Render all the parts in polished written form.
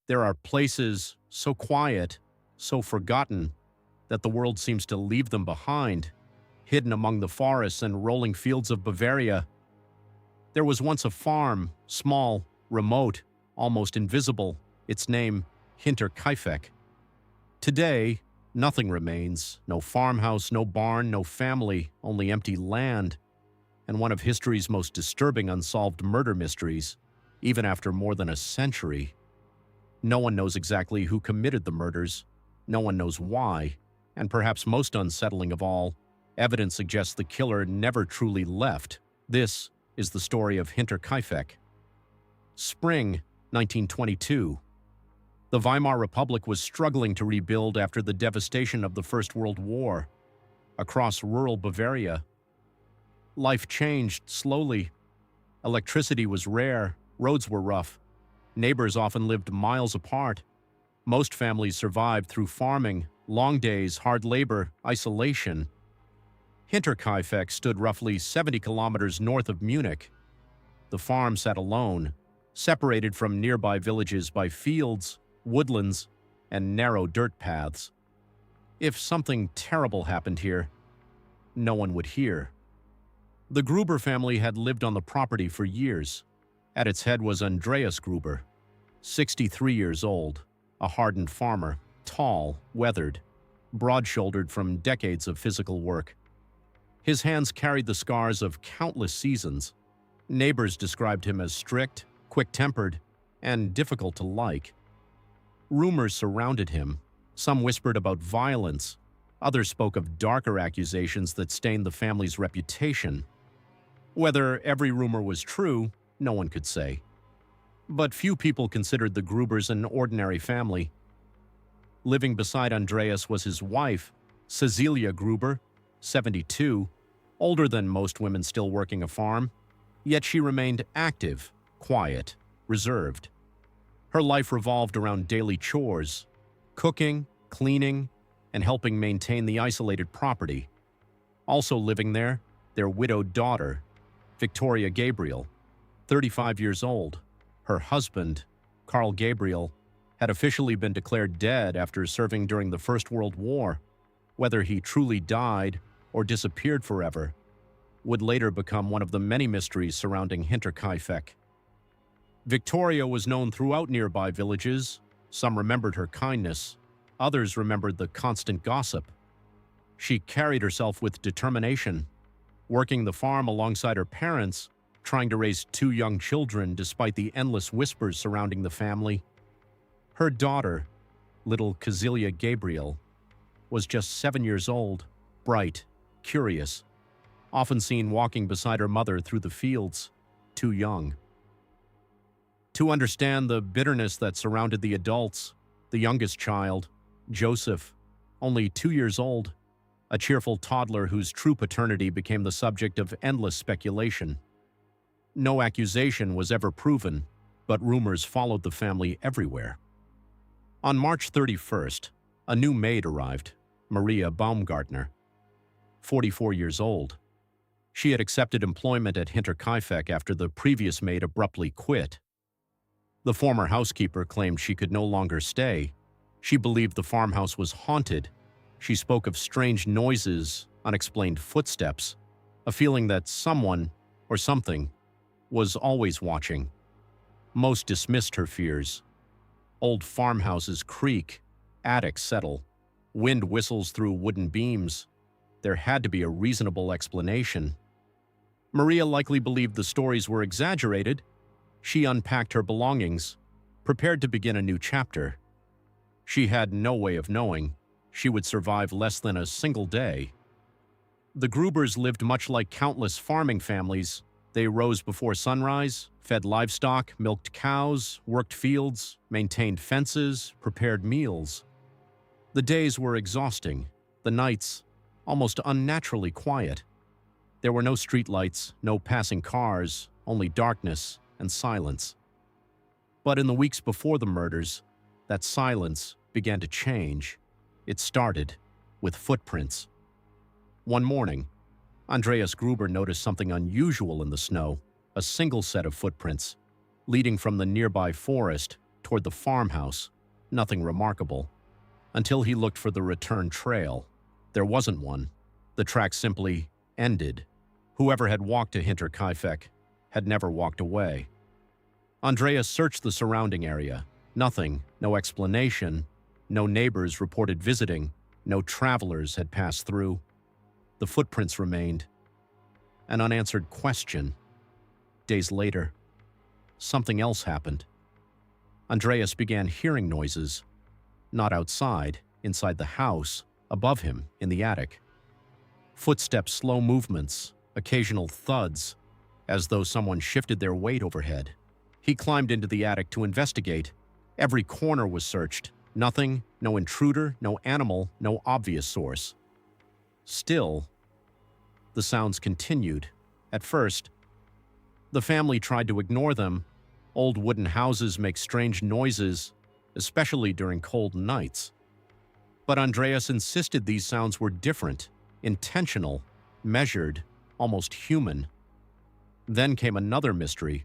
There are places so quiet, so forgotten, that the world seems to leave them behind, hidden among the forests and rolling fields of Bavaria. There was once a farm, small, remote, almost invisible, its name Hinterkaifeck. Today, nothing remains, no farmhouse, no barn, no family, only empty land, and one of history's most disturbing unsolved murder mysteries, even after more than a century. No one knows exactly who committed the murders, no one knows why, and perhaps most unsettling of all, evidence suggests the killer never truly left. This is the story of Hinterkaifeck. Spring 1922. The Weimar Republic was struggling to rebuild after the devastation of the First World War. Across rural Bavaria, life changed slowly. Electricity was rare, roads were rough. Neighbors often lived miles apart. Most families survived through farming, long days, hard labor, isolation. Hinterkaifeck stood roughly 70 kilometers north of Munich. The farm sat alone, separated from nearby villages by fields, woodlands, and narrow dirt paths. If something terrible happened here, no one would hear. The Gruber family had lived on the property for years. At its head was Andreas Gruber, 63 years old, a hardened farmer, tall, weathered, broad-shouldered from decades of physical work. His hands carried the scars of countless seasons. Neighbors described him as strict, quick-tempered, and difficult to like. Rumors surrounded him. Some whispered about violence. Others spoke of darker accusations that stained the family's reputation. Whether every rumor was true, no one could say. But few people considered the Grubers an ordinary family. Living beside Andreas was his wife, Cazilia Gruber, 72, older than most women still working a farm, yet she remained active, quiet, reserved. Her life revolved around daily chores, cooking, cleaning, and helping maintain the isolated property. Also living there, their widowed daughter, Victoria Gabriel, 35 years old. Her husband, Karl Gabriel, had officially been declared dead after serving during the First World War. Whether he truly died or disappeared forever would later become one of the many mysteries surrounding Hinterkaifeck. Victoria was known throughout nearby villages. Some remembered her kindness. Others remembered the constant gossip. She carried herself with determination, working the farm alongside her parents, trying to raise two young children despite the endless whispers surrounding the family. Her daughter, little Cazilia Gabriel, was just 7 years old, bright, curious, often seen walking beside her mother through the fields, too young. To understand the bitterness that surrounded the adults, the youngest child, Joseph, only 2 years old, a cheerful toddler whose true paternity became the subject of endless speculation. No accusation was ever proven, but rumors followed the family everywhere. On March 31st, a new maid arrived, Maria Baumgartner, 44 years old. She had accepted employment at Hinterkaifeck after the previous maid abruptly quit. The former housekeeper claimed she could no longer stay. She believed the farmhouse was haunted. She spoke of strange noises, unexplained footsteps, a feeling that someone, or something, was always watching. Most dismissed her fears. Old farmhouses creak, attics settle, wind whistles through wooden beams. There had to be a reasonable explanation. Maria likely believed the stories were exaggerated. She unpacked her belongings, prepared to begin a new chapter. She had no way of knowing she would survive less than a single day. The Grubers lived much like countless farming families. They rose before sunrise, fed livestock, milked cows, worked fields, maintained fences, prepared meals. The days were exhausting, the nights almost unnaturally quiet. There were no streetlights, no passing cars, only darkness and silence. But in the weeks before the murders, that silence began to change. It started with footprints. One morning, Andreas Gruber noticed something unusual in the snow, a single set of footprints, leading from the nearby forest toward the farmhouse, nothing remarkable, until he looked for the return trail. There wasn't one. The track simply ended. Whoever had walked to Hinterkaifeck had never walked away. Andreas searched the surrounding area. Nothing, no explanation, no neighbors reported visiting, no travelers had passed through. The footprints remained. An unanswered question. Days later, something else happened. Andreas began hearing noises, not outside, inside the house, above him, in the attic. Footsteps, slow movements, occasional thuds, as though someone shifted their weight overhead. He climbed into the attic to investigate. Every corner was searched. Nothing, no intruder, no animal, no obvious source. Still, the sounds continued. At first, the family tried to ignore them. Old wooden houses make strange noises, especially during cold nights. But Andreas insisted these sounds were different, intentional, measured, almost human. Then came another mystery.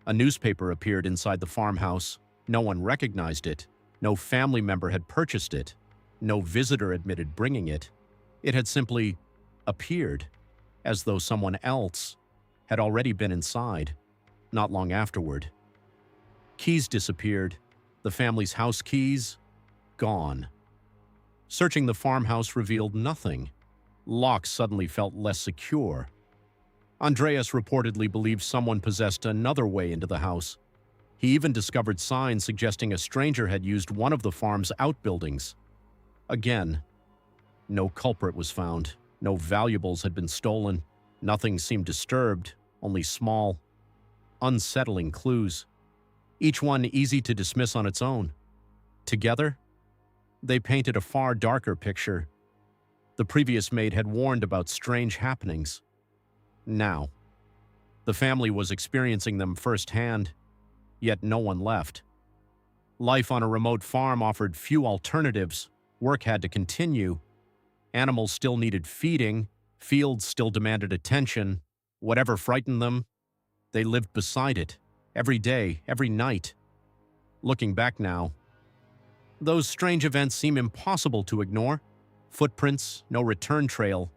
A newspaper appeared inside the farmhouse. No one recognized it. No family member had purchased it. No visitor admitted bringing it. It had simply appeared, as though someone else had already been inside, not long afterward. Keys disappeared. The family's house keys, gone. Searching the farmhouse revealed nothing. Locks suddenly felt less secure. Andreas reportedly believed someone possessed another way into the house. He even discovered signs suggesting a stranger had used one of the farm's outbuildings. Again, no culprit was found. No valuables had been stolen. Nothing seemed disturbed, only small, unsettling clues. Each one easy to dismiss on its own. Together, they painted a far darker picture. The previous maid had warned about strange happenings. Now, the family was experiencing them firsthand, yet no one left. Life on a remote farm offered few alternatives. Work had to continue. Animals still needed feeding. Fields still demanded attention. Whatever frightened them, they lived beside it, every day, every night. Looking back now, those strange events seem impossible to ignore. Footprints, no return trail,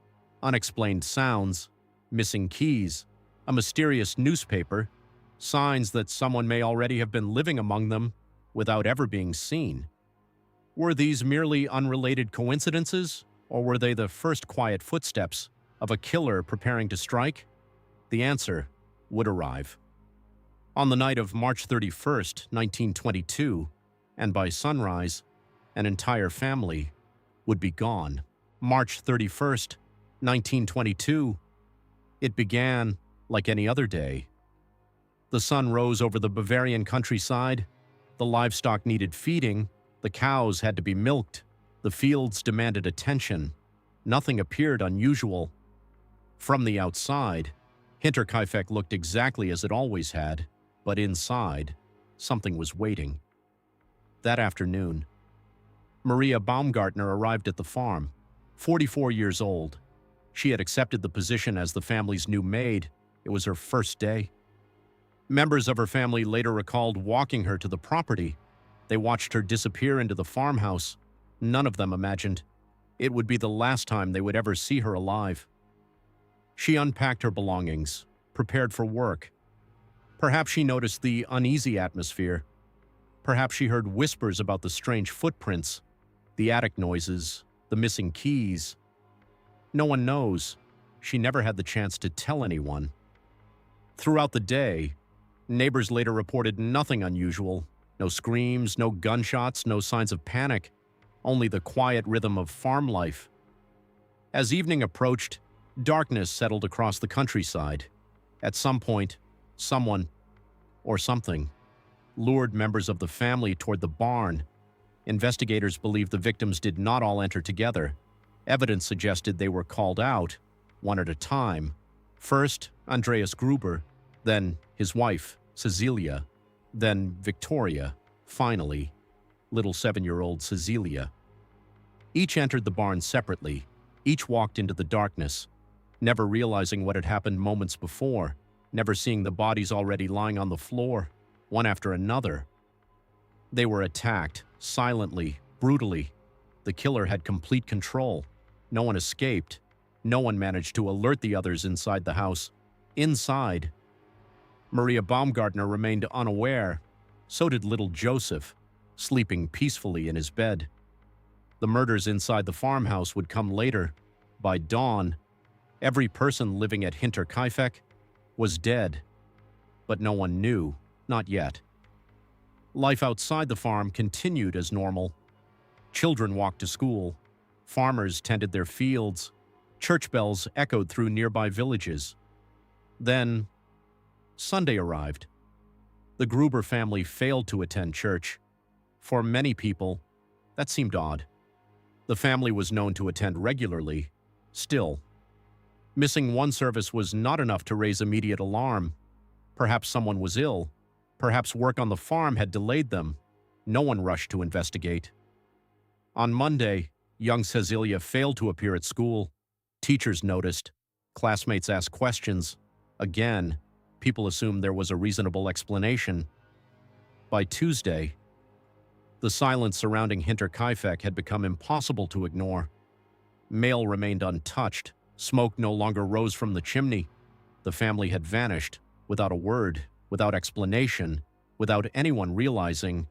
unexplained sounds, missing keys, a mysterious newspaper, signs that someone may already have been living among them without ever being seen. Were these merely unrelated coincidences, or were they the first quiet footsteps of a killer preparing to strike? The answer would arrive. On the night of March 31st, 1922, and by sunrise, an entire family would be gone. March 31st, 1922. It began like any other day. The sun rose over the Bavarian countryside. The livestock needed feeding. The cows had to be milked. The fields demanded attention. Nothing appeared unusual. From the outside, Hinterkaifeck looked exactly as it always had, but inside, something was waiting. That afternoon, Maria Baumgartner arrived at the farm, 44 years old. She had accepted the position as the family's new maid. It was her first day. Members of her family later recalled walking her to the property. They watched her disappear into the farmhouse. None of them imagined it would be the last time they would ever see her alive. She unpacked her belongings, prepared for work. Perhaps she noticed the uneasy atmosphere. Perhaps she heard whispers about the strange footprints, the attic noises, the missing keys. No one knows. She never had the chance to tell anyone. Throughout the day, neighbors later reported nothing unusual. No screams, no gunshots, no signs of panic. Only the quiet rhythm of farm life. As evening approached, darkness settled across the countryside. At some point, someone, or something, lured members of the family toward the barn. Investigators believe the victims did not all enter together. Evidence suggested they were called out, one at a time. First, Andreas Gruber, then his wife, Cazilia, then Victoria, finally, little 7-year-old Cazilia. Each entered the barn separately. Each walked into the darkness, never realizing what had happened moments before, never seeing the bodies already lying on the floor, one after another. They were attacked, silently, brutally. The killer had complete control. No one escaped. No one managed to alert the others inside the house. Inside, Maria Baumgartner remained unaware. So did little Joseph, sleeping peacefully in his bed. The murders inside the farmhouse would come later. By dawn, every person living at Hinterkaifeck was dead. But no one knew, not yet. Life outside the farm continued as normal. Children walked to school. Farmers tended their fields. Church bells echoed through nearby villages. Then, Sunday arrived. The Gruber family failed to attend church. For many people, that seemed odd. The family was known to attend regularly. Still, missing one service was not enough to raise immediate alarm. Perhaps someone was ill. Perhaps work on the farm had delayed them. No one rushed to investigate. On Monday, young Cazilia failed to appear at school. Teachers noticed. Classmates asked questions. Again, people assumed there was a reasonable explanation. By Tuesday, the silence surrounding Hinterkaifeck had become impossible to ignore. Mail remained untouched. Smoke no longer rose from the chimney. The family had vanished, without a word, without explanation, without anyone realizing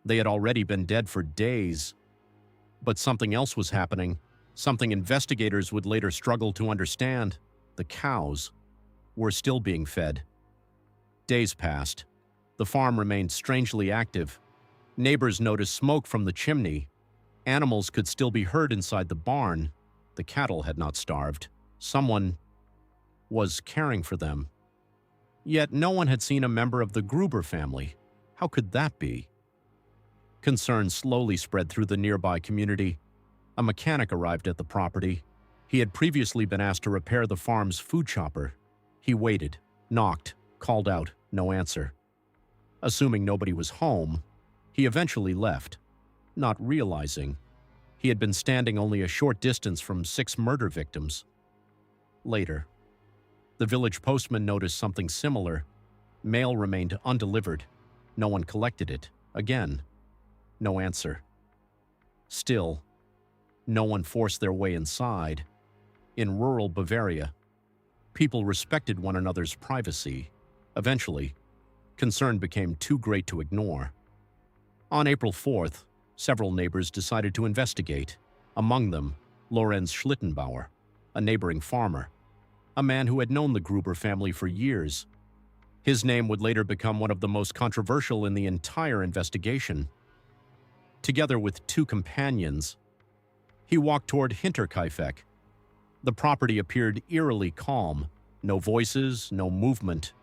they had already been dead for days. But something else was happening, something investigators would later struggle to understand. The cows were still being fed. Days passed. The farm remained strangely active. Neighbors noticed smoke from the chimney. Animals could still be heard inside the barn. The cattle had not starved. Someone was caring for them. Yet no one had seen a member of the Gruber family. How could that be? Concern slowly spread through the nearby community. A mechanic arrived at the property. He had previously been asked to repair the farm's food chopper. He waited, knocked, called out, no answer. Assuming nobody was home, he eventually left, not realizing he had been standing only a short distance from 6 murder victims. Later, the village postman noticed something similar. Mail remained undelivered. No one collected it. Again, no answer. Still, no one forced their way inside. In rural Bavaria, people respected one another's privacy. Eventually, concern became too great to ignore. On April 4th, several neighbors decided to investigate. Among them, Lorenz Schlittenbauer, a neighboring farmer, a man who had known the Gruber family for years. His name would later become one of the most controversial in the entire investigation. Together with 2 companions, he walked toward Hinterkaifeck. The property appeared eerily calm. No voices, no movement,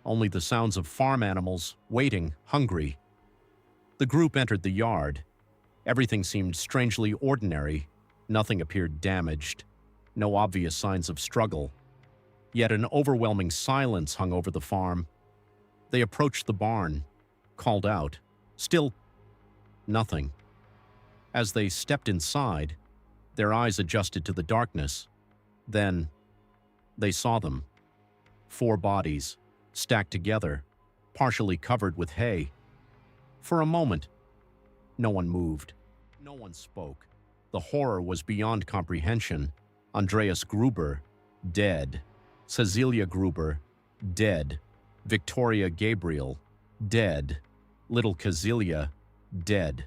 only the sounds of farm animals, waiting, hungry. The group entered the yard. Everything seemed strangely ordinary. Nothing appeared damaged. No obvious signs of struggle. Yet an overwhelming silence hung over the farm. They approached the barn, called out. Still, nothing. As they stepped inside, their eyes adjusted to the darkness. Then, they saw them. 4 bodies, stacked together, partially covered with hay. For a moment, no one moved. No one spoke. The horror was beyond comprehension. Andreas Gruber, dead. Cazilia Gruber, dead. Victoria Gabriel, dead. Little Cazilia, dead.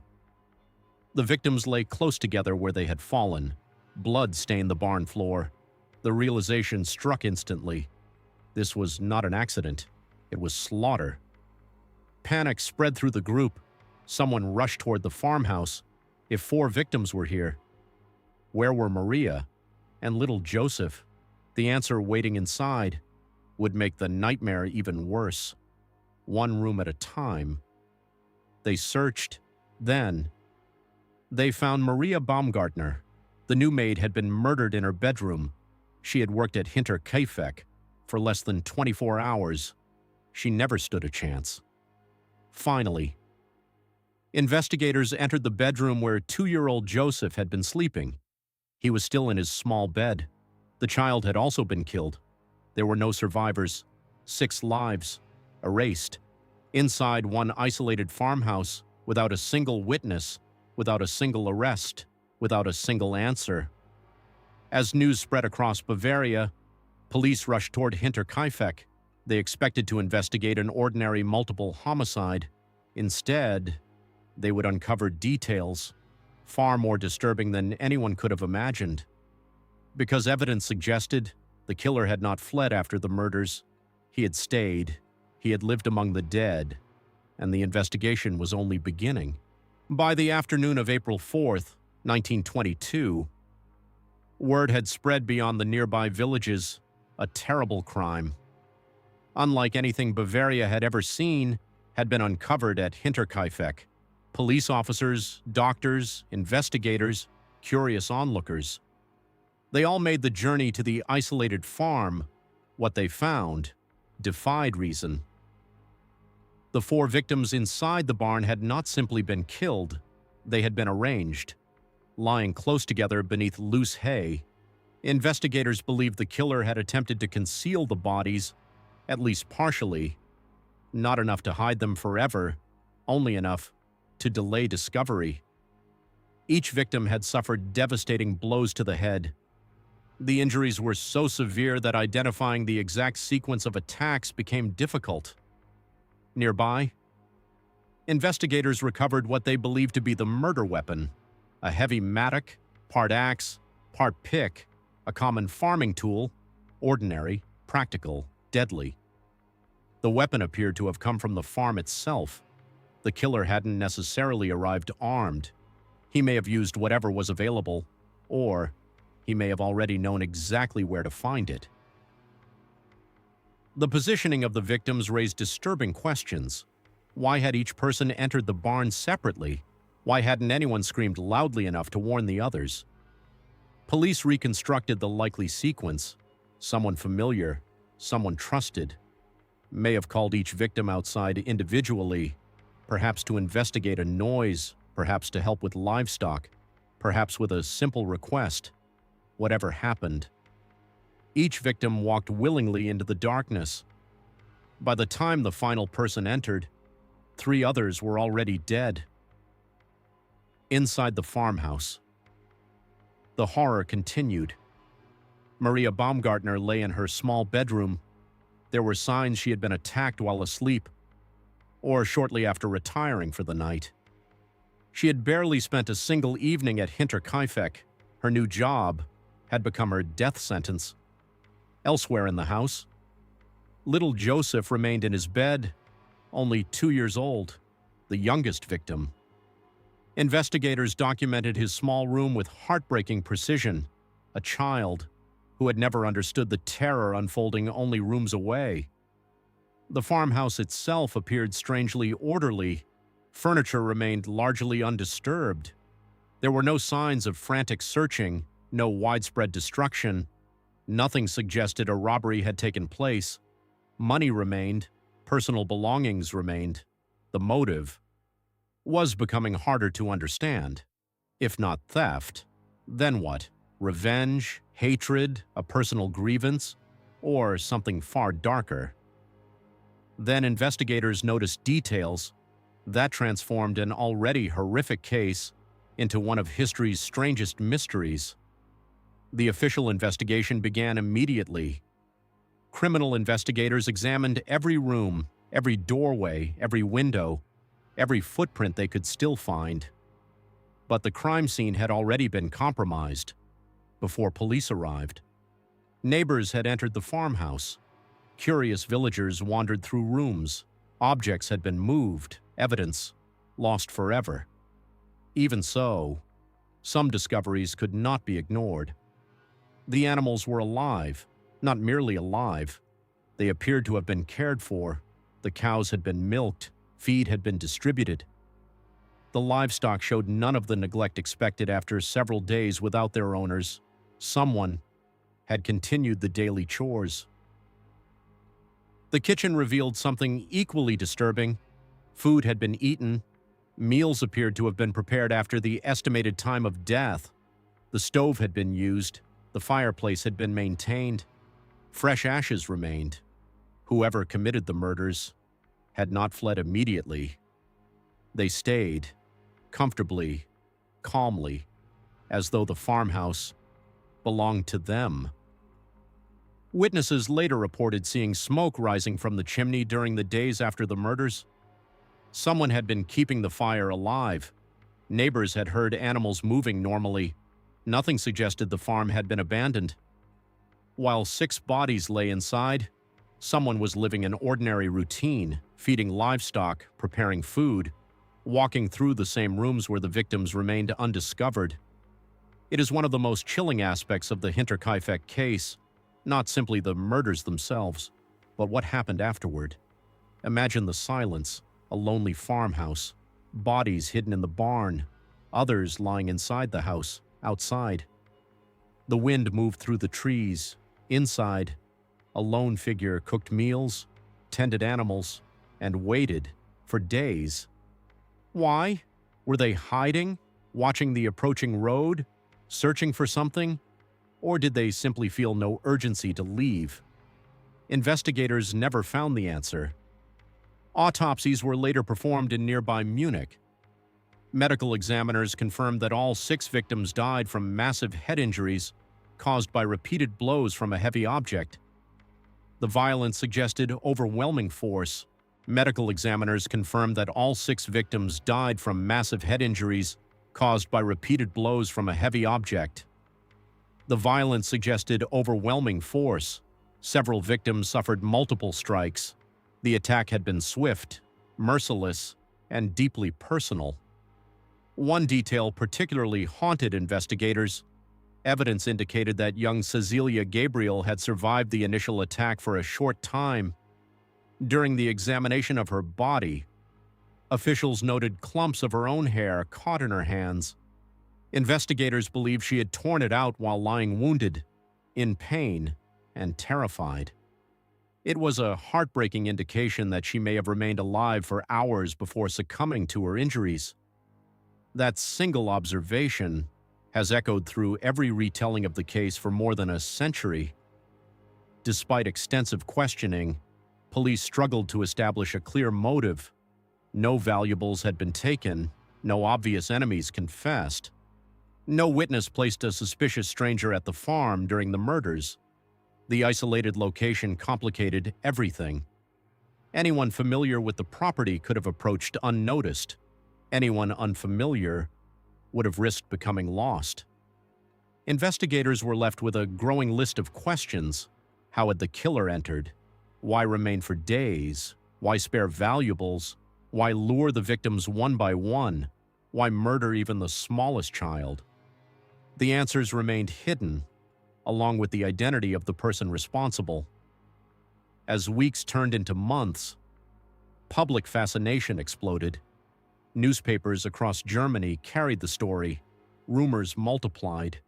The victims lay close together where they had fallen. Blood stained the barn floor. The realization struck instantly. This was not an accident. It was slaughter. Panic spread through the group. Someone rushed toward the farmhouse. If 4 victims were here, where were Maria and little Joseph? The answer waiting inside would make the nightmare even worse. 1 room at a time. They searched. Then, they found Maria Baumgartner. The new maid had been murdered in her bedroom. She had worked at Hinterkaifeck for less than 24 hours. She never stood a chance. Finally, investigators entered the bedroom where 2-year-old Joseph had been sleeping. He was still in his small bed. The child had also been killed. There were no survivors. 6 lives, erased. Inside one isolated farmhouse, without a single witness, without a single arrest, without a single answer. As news spread across Bavaria, police rushed toward Hinterkaifeck. They expected to investigate an ordinary multiple homicide. Instead, they would uncover details far more disturbing than anyone could have imagined. Because evidence suggested the killer had not fled after the murders, he had stayed, he had lived among the dead, and the investigation was only beginning. By the afternoon of April 4th, 1922, word had spread beyond the nearby villages, a terrible crime, unlike anything Bavaria had ever seen, had been uncovered at Hinterkaifeck. Police officers, doctors, investigators, curious onlookers. They all made the journey to the isolated farm. What they found defied reason. The 4 victims inside the barn had not simply been killed, they had been arranged, lying close together beneath loose hay. Investigators believed the killer had attempted to conceal the bodies, at least partially, not enough to hide them forever, only enough to delay discovery. Each victim had suffered devastating blows to the head. The injuries were so severe that identifying the exact sequence of attacks became difficult. Nearby, investigators recovered what they believed to be the murder weapon, a heavy mattock, part axe, part pick, a common farming tool, ordinary, practical, deadly. The weapon appeared to have come from the farm itself. The killer hadn't necessarily arrived armed. He may have used whatever was available, or he may have already known exactly where to find it. The positioning of the victims raised disturbing questions. Why had each person entered the barn separately? Why hadn't anyone screamed loudly enough to warn the others? Police reconstructed the likely sequence. Someone familiar, someone trusted, may have called each victim outside individually, perhaps to investigate a noise, perhaps to help with livestock, perhaps with a simple request. Whatever happened, each victim walked willingly into the darkness. By the time the final person entered, 3 others were already dead. Inside the farmhouse, the horror continued. Maria Baumgartner lay in her small bedroom. There were signs she had been attacked while asleep, or shortly after retiring for the night. She had barely spent a single evening at Hinterkaifeck. Her new job had become her death sentence. Elsewhere in the house, little Joseph remained in his bed, only 2 years old, the youngest victim. Investigators documented his small room with heartbreaking precision, a child who had never understood the terror unfolding only rooms away. The farmhouse itself appeared strangely orderly. Furniture remained largely undisturbed. There were no signs of frantic searching, no widespread destruction. Nothing suggested a robbery had taken place. Money remained, personal belongings remained. The motive was becoming harder to understand. If not theft, then what? Revenge, hatred, a personal grievance, or something far darker? Then investigators noticed details that transformed an already horrific case into one of history's strangest mysteries. The official investigation began immediately. Criminal investigators examined every room, every doorway, every window, every footprint they could still find. But the crime scene had already been compromised before police arrived. Neighbors had entered the farmhouse. Curious villagers wandered through rooms. Objects had been moved, evidence lost forever. Even so, some discoveries could not be ignored. The animals were alive, not merely alive. They appeared to have been cared for. The cows had been milked, feed had been distributed. The livestock showed none of the neglect expected after several days without their owners. Someone had continued the daily chores. The kitchen revealed something equally disturbing. Food had been eaten. Meals appeared to have been prepared after the estimated time of death. The stove had been used. The fireplace had been maintained. Fresh ashes remained. Whoever committed the murders had not fled immediately. They stayed, comfortably, calmly, as though the farmhouse belonged to them. Witnesses later reported seeing smoke rising from the chimney during the days after the murders. Someone had been keeping the fire alive. Neighbors had heard animals moving normally. Nothing suggested the farm had been abandoned. While 6 bodies lay inside, someone was living an ordinary routine, feeding livestock, preparing food, walking through the same rooms where the victims remained undiscovered. It is one of the most chilling aspects of the Hinterkaifeck case, not simply the murders themselves, but what happened afterward. Imagine the silence, a lonely farmhouse, bodies hidden in the barn, others lying inside the house, outside. The wind moved through the trees. Inside, a lone figure cooked meals, tended animals, and waited for days. Why? Were they hiding, watching the approaching road, searching for something? Or did they simply feel no urgency to leave? Investigators never found the answer. Autopsies were later performed in nearby Munich. Medical examiners confirmed that all 6 victims died from massive head injuries caused by repeated blows from a heavy object. The violence suggested overwhelming force. Medical examiners confirmed that all 6 victims died from massive head injuries caused by repeated blows from a heavy object. The violence suggested overwhelming force. Several victims suffered multiple strikes. The attack had been swift, merciless, and deeply personal. One detail particularly haunted investigators. Evidence indicated that young Cazilia Gabriel had survived the initial attack for a short time. During the examination of her body, officials noted clumps of her own hair caught in her hands. Investigators believed she had torn it out while lying wounded, in pain, and terrified. It was a heartbreaking indication that she may have remained alive for hours before succumbing to her injuries. That single observation has echoed through every retelling of the case for more than a century. Despite extensive questioning, police struggled to establish a clear motive. No valuables had been taken, no obvious enemies confessed. No witness placed a suspicious stranger at the farm during the murders. The isolated location complicated everything. Anyone familiar with the property could have approached unnoticed. Anyone unfamiliar would have risked becoming lost. Investigators were left with a growing list of questions. How had the killer entered? Why remain for days? Why spare valuables? Why lure the victims one by one? Why murder even the smallest child? The answers remained hidden, along with the identity of the person responsible. As weeks turned into months, public fascination exploded. Newspapers across Germany carried the story. Rumors multiplied.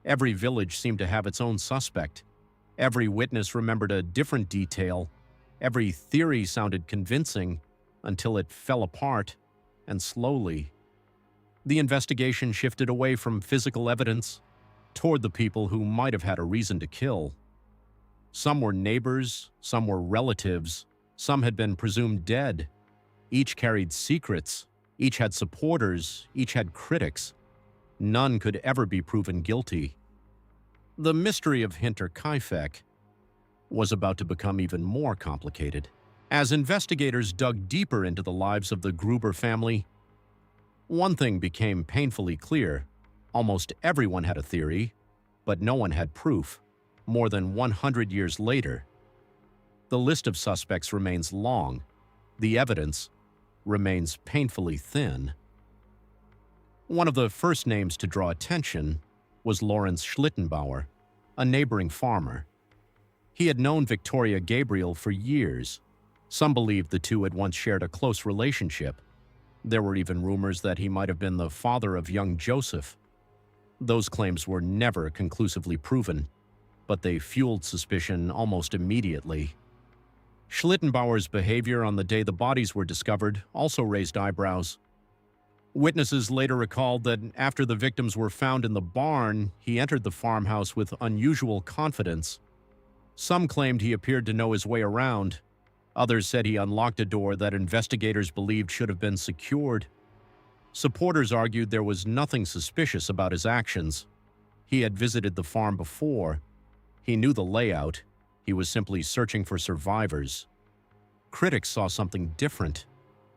Every village seemed to have its own suspect. Every witness remembered a different detail. Every theory sounded convincing until it fell apart, and slowly. The investigation shifted away from physical evidence toward the people who might have had a reason to kill. Some were neighbors, some were relatives, some had been presumed dead. Each carried secrets, each had supporters, each had critics. None could ever be proven guilty. The mystery of Hinterkaifeck was about to become even more complicated. As investigators dug deeper into the lives of the Gruber family, one thing became painfully clear. Almost everyone had a theory, but no one had proof. More than 100 years later, the list of suspects remains long. The evidence remains painfully thin. One of the first names to draw attention was Lorenz Schlittenbauer, a neighboring farmer. He had known Victoria Gabriel for years. Some believed the two had once shared a close relationship. There were even rumors that he might have been the father of young Joseph. Those claims were never conclusively proven, but they fueled suspicion almost immediately. Schlittenbauer's behavior on the day the bodies were discovered also raised eyebrows. Witnesses later recalled that after the victims were found in the barn, he entered the farmhouse with unusual confidence. Some claimed he appeared to know his way around. Others said he unlocked a door that investigators believed should have been secured. Supporters argued there was nothing suspicious about his actions. He had visited the farm before. He knew the layout. He was simply searching for survivors. Critics saw something different.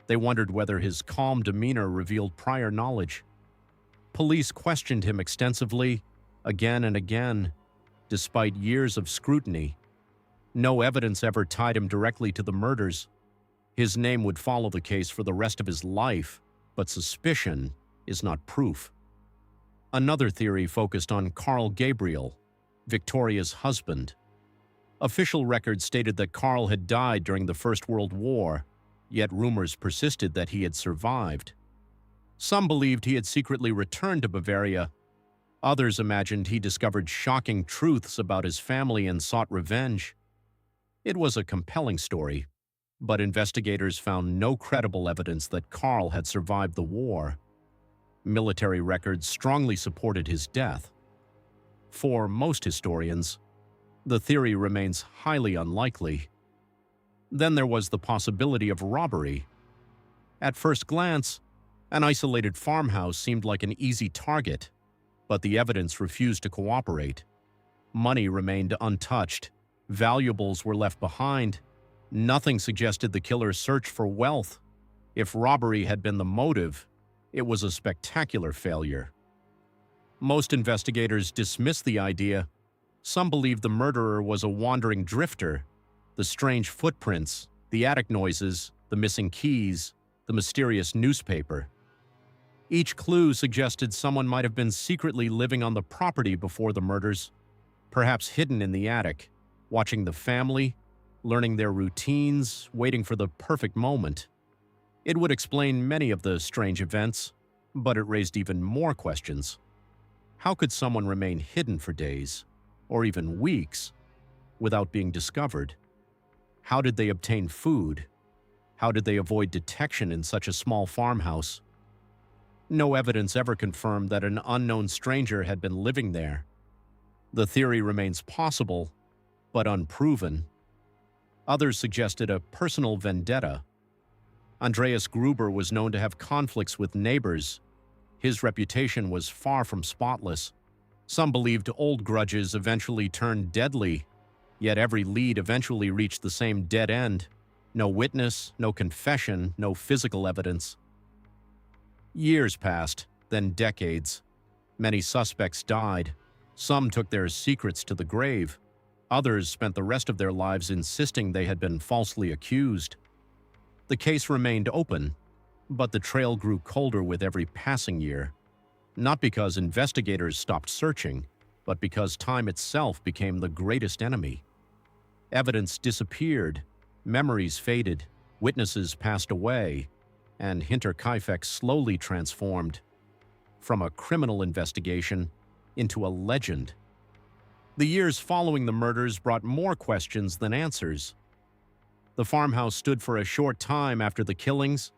They wondered whether his calm demeanor revealed prior knowledge. Police questioned him extensively, again and again, despite years of scrutiny. No evidence ever tied him directly to the murders. His name would follow the case for the rest of his life, but suspicion is not proof. Another theory focused on Carl Gabriel, Victoria's husband. Official records stated that Carl had died during the First World War, yet rumors persisted that he had survived. Some believed he had secretly returned to Bavaria. Others imagined he discovered shocking truths about his family and sought revenge. It was a compelling story, but investigators found no credible evidence that Carl had survived the war. Military records strongly supported his death. For most historians, the theory remains highly unlikely. Then there was the possibility of robbery. At first glance, an isolated farmhouse seemed like an easy target, but the evidence refused to cooperate. Money remained untouched. Valuables were left behind. Nothing suggested the killer searched for wealth. If robbery had been the motive, it was a spectacular failure. Most investigators dismissed the idea. Some believed the murderer was a wandering drifter. The strange footprints, the attic noises, the missing keys, the mysterious newspaper. Each clue suggested someone might have been secretly living on the property before the murders, perhaps hidden in the attic, watching the family, learning their routines, waiting for the perfect moment. It would explain many of the strange events, but it raised even more questions. How could someone remain hidden for days, or even weeks, without being discovered? How did they obtain food? How did they avoid detection in such a small farmhouse? No evidence ever confirmed that an unknown stranger had been living there. The theory remains possible, but unproven. Others suggested a personal vendetta. Andreas Gruber was known to have conflicts with neighbors. His reputation was far from spotless. Some believed old grudges eventually turned deadly, yet every lead eventually reached the same dead end. No witness, no confession, no physical evidence. Years passed, then decades. Many suspects died. Some took their secrets to the grave. Others spent the rest of their lives insisting they had been falsely accused. The case remained open, but the trail grew colder with every passing year. Not because investigators stopped searching, but because time itself became the greatest enemy. Evidence disappeared, memories faded, witnesses passed away, and Hinterkaifeck slowly transformed from a criminal investigation into a legend. The years following the murders brought more questions than answers. The farmhouse stood for a short time after the killings.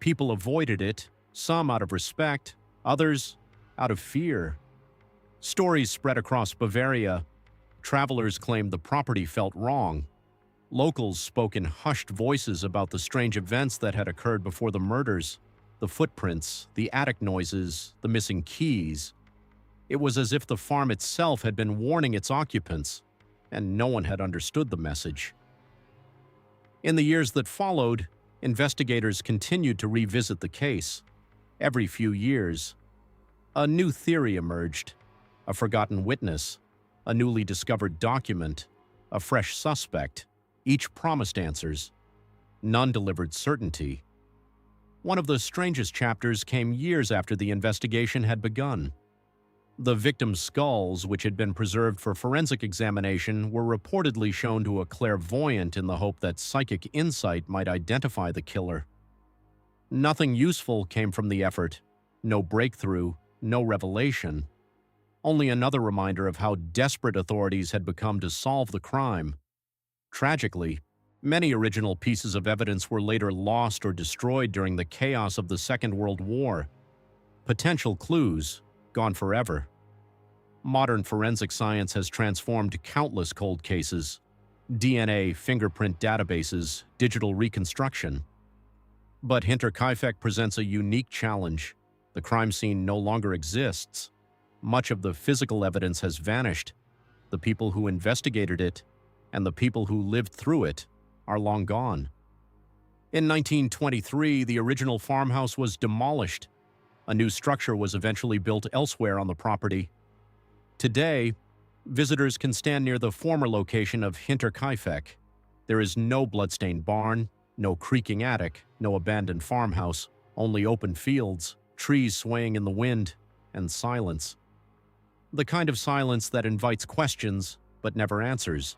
People avoided it, some out of respect, others out of fear. Stories spread across Bavaria. Travelers claimed the property felt wrong. Locals spoke in hushed voices about the strange events that had occurred before the murders, the footprints, the attic noises, the missing keys. It was as if the farm itself had been warning its occupants, and no one had understood the message. In the years that followed, investigators continued to revisit the case. Every few years, a new theory emerged, a forgotten witness, a newly discovered document, a fresh suspect. Each promised answers. None delivered certainty. One of the strangest chapters came years after the investigation had begun. The victims' skulls, which had been preserved for forensic examination, were reportedly shown to a clairvoyant in the hope that psychic insight might identify the killer. Nothing useful came from the effort. No breakthrough, no revelation. Only another reminder of how desperate authorities had become to solve the crime. Tragically, many original pieces of evidence were later lost or destroyed during the chaos of the Second World War. Potential clues gone forever. Modern forensic science has transformed countless cold cases. DNA, fingerprint databases, digital reconstruction. But Hinterkaifeck presents a unique challenge. The crime scene no longer exists. Much of the physical evidence has vanished. The people who investigated it and the people who lived through it are long gone. In 1923, the original farmhouse was demolished. A new structure was eventually built elsewhere on the property. Today, visitors can stand near the former location of Hinterkaifeck. There is no bloodstained barn, no creaking attic, no abandoned farmhouse, only open fields, trees swaying in the wind, and silence. The kind of silence that invites questions but never answers.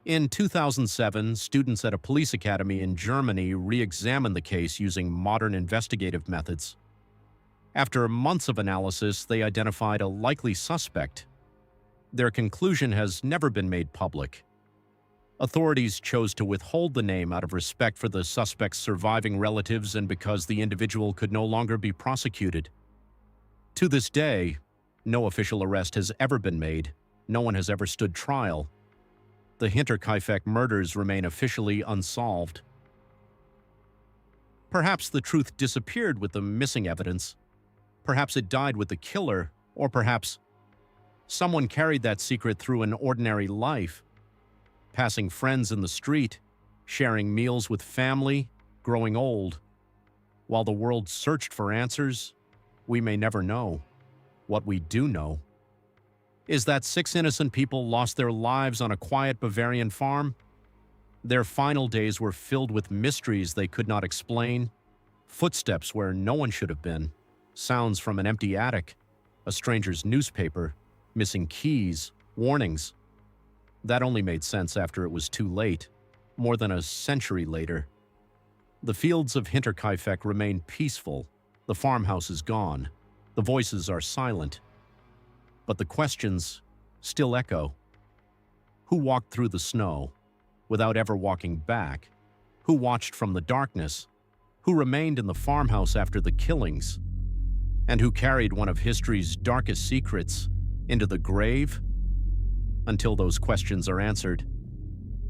In 2007, students at a police academy in Germany re-examined the case using modern investigative methods. After months of analysis, they identified a likely suspect. Their conclusion has never been made public. Authorities chose to withhold the name out of respect for the suspect's surviving relatives and because the individual could no longer be prosecuted. To this day, no official arrest has ever been made. No one has ever stood trial. The Hinterkaifeck murders remain officially unsolved. Perhaps the truth disappeared with the missing evidence. Perhaps it died with the killer, or perhaps someone carried that secret through an ordinary life, passing friends in the street, sharing meals with family, growing old. While the world searched for answers, we may never know. What we do know is that 6 innocent people lost their lives on a quiet Bavarian farm. Their final days were filled with mysteries they could not explain, footsteps where no one should have been, sounds from an empty attic, a stranger's newspaper, missing keys, warnings. That only made sense after it was too late, more than a century later. The fields of Hinterkaifeck remain peaceful. The farmhouse is gone. The voices are silent. But the questions still echo. Who walked through the snow without ever walking back? Who watched from the darkness? Who remained in the farmhouse after the killings? And who carried one of history's darkest secrets into the grave? Until those questions are answered,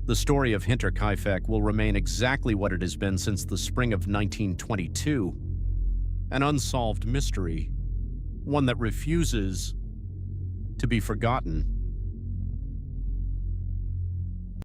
the story of Hinterkaifeck will remain exactly what it has been since the spring of 1922. An unsolved mystery, one that refuses to be forgotten.